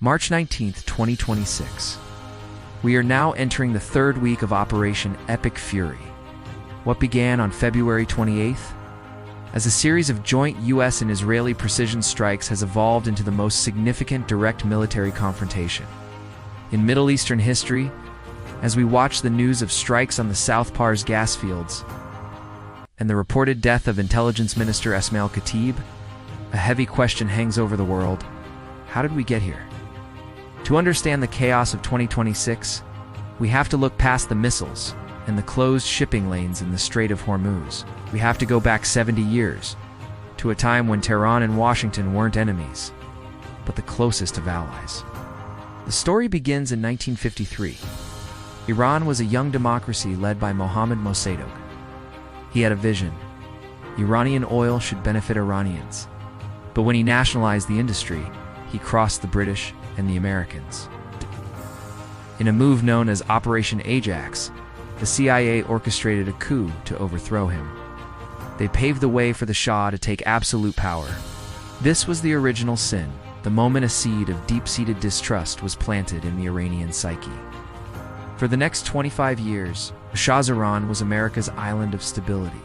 March 19th, 2026. We are now entering the third week of Operation Epic Fury. What began on February 28th? As a series of joint U.S. and Israeli precision strikes has evolved into the most significant direct military confrontation in Middle Eastern history, as we watch the news of strikes on the South Pars gas fields and the reported death of Intelligence Minister Ismail Khatib, a heavy question hangs over the world. How did we get here? To understand the chaos of 2026, we have to look past the missiles and the closed shipping lanes in the Strait of Hormuz. We have to go back 70 years, to a time when Tehran and Washington weren't enemies, but the closest of allies. The story begins in 1953. Iran was a young democracy led by Mohammad Mossadegh. He had a vision. Iranian oil should benefit Iranians. But when he nationalized the industry, he crossed the British and the Americans. In a move known as Operation Ajax, the CIA orchestrated a coup to overthrow him. They paved the way for the Shah to take absolute power. This was the original sin, the moment a seed of deep-seated distrust was planted in the Iranian psyche. For the next 25 years, the Shah's Iran was America's island of stability.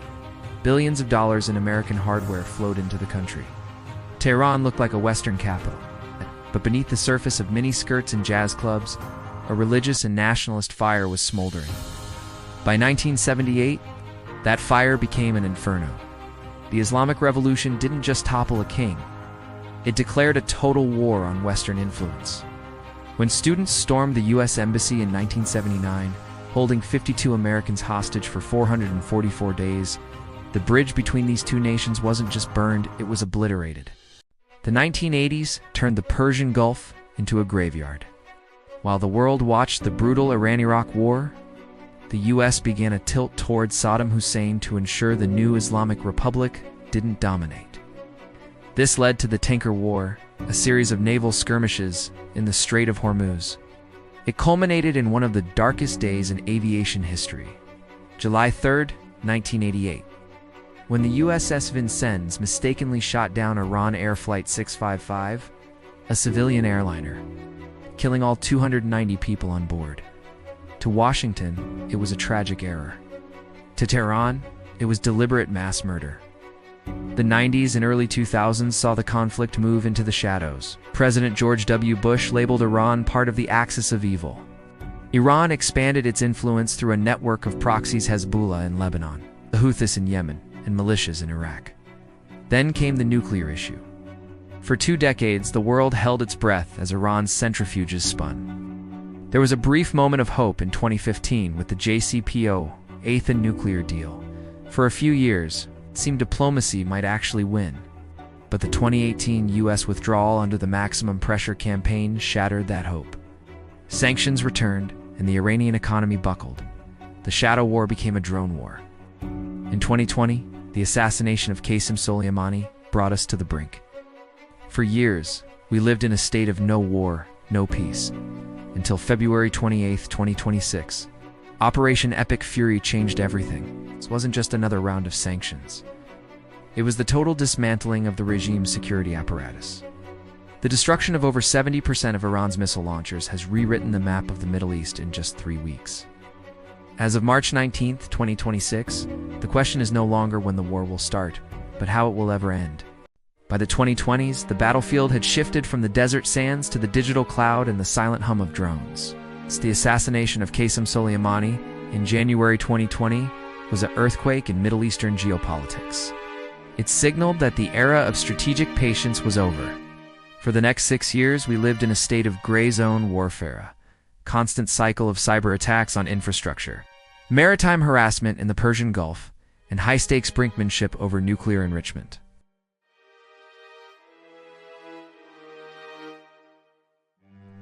Billions of dollars in American hardware flowed into the country. Tehran looked like a Western capital, but beneath the surface of miniskirts and jazz clubs, a religious and nationalist fire was smoldering. By 1978, that fire became an inferno. The Islamic Revolution didn't just topple a king. It declared a total war on Western influence. When students stormed the U.S. Embassy in 1979, holding 52 Americans hostage for 444 days, the bridge between these two nations wasn't just burned, it was obliterated. The 1980s turned the Persian Gulf into a graveyard. While the world watched the brutal Iran-Iraq War, the U.S. began a tilt toward Saddam Hussein to ensure the new Islamic Republic didn't dominate. This led to the Tanker War, a series of naval skirmishes in the Strait of Hormuz. It culminated in one of the darkest days in aviation history, July 3, 1988. When the USS Vincennes mistakenly shot down Iran Air Flight 655, a civilian airliner, killing all 290 people on board. To Washington, it was a tragic error. To Tehran, it was deliberate mass murder. The 90s and early 2000s saw the conflict move into the shadows. President George W. Bush labeled Iran part of the axis of evil. Iran expanded its influence through a network of proxies: Hezbollah in Lebanon, the Houthis in Yemen, and militias in Iraq. Then came the nuclear issue. For 2 decades, the world held its breath as Iran's centrifuges spun. There was a brief moment of hope in 2015 with the JCPOA 8th nuclear deal. For a few years, it seemed diplomacy might actually win. But the 2018 U.S. withdrawal under the maximum pressure campaign shattered that hope. Sanctions returned, and the Iranian economy buckled. The shadow war became a drone war. In 2020, the assassination of Qasem Soleimani brought us to the brink. For years, we lived in a state of no war, no peace, until February 28, 2026. Operation Epic Fury changed everything. This wasn't just another round of sanctions. It was the total dismantling of the regime's security apparatus. The destruction of over 70% of Iran's missile launchers has rewritten the map of the Middle East in just 3 weeks. As of March 19, 2026, the question is no longer when the war will start, but how it will ever end. By the 2020s, the battlefield had shifted from the desert sands to the digital cloud and the silent hum of drones. The assassination of Qasem Soleimani in January 2020 was an earthquake in Middle Eastern geopolitics. It signaled that the era of strategic patience was over. For the next 6 years, we lived in a state of gray zone warfare, a constant cycle of cyber attacks on infrastructure, maritime harassment in the Persian Gulf, and high-stakes brinkmanship over nuclear enrichment.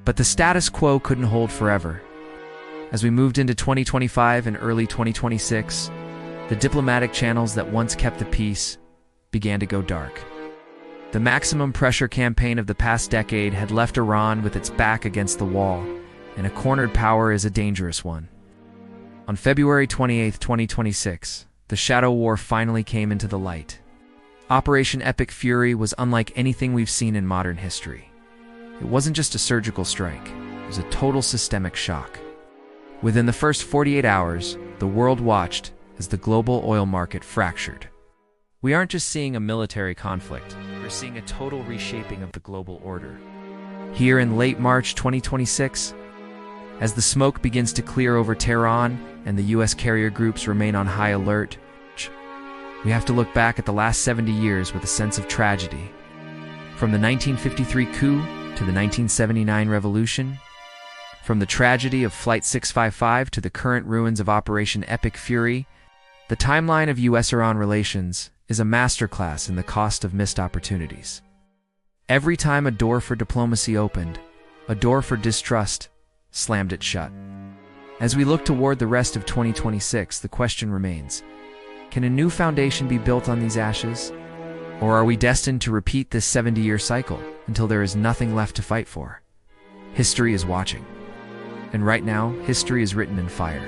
But the status quo couldn't hold forever. As we moved into 2025 and early 2026, the diplomatic channels that once kept the peace began to go dark. The maximum pressure campaign of the past decade had left Iran with its back against the wall, and a cornered power is a dangerous one. On February 28, 2026, the shadow war finally came into the light. Operation Epic Fury was unlike anything we've seen in modern history. It wasn't just a surgical strike, it was a total systemic shock. Within the first 48 hours, the world watched as the global oil market fractured. We aren't just seeing a military conflict, we're seeing a total reshaping of the global order. Here in late March 2026, as the smoke begins to clear over Tehran and the U.S. carrier groups remain on high alert, we have to look back at the last 70 years with a sense of tragedy. From the 1953 coup to the 1979 revolution, from the tragedy of Flight 655 to the current ruins of Operation Epic Fury, the timeline of U.S.-Iran relations is a masterclass in the cost of missed opportunities. Every time a door for diplomacy opened, a door for distrust slammed it shut. As we look toward the rest of 2026, the question remains, can a new foundation be built on these ashes? Or are we destined to repeat this 70-year cycle until there is nothing left to fight for? History is watching. And right now, history is written in fire.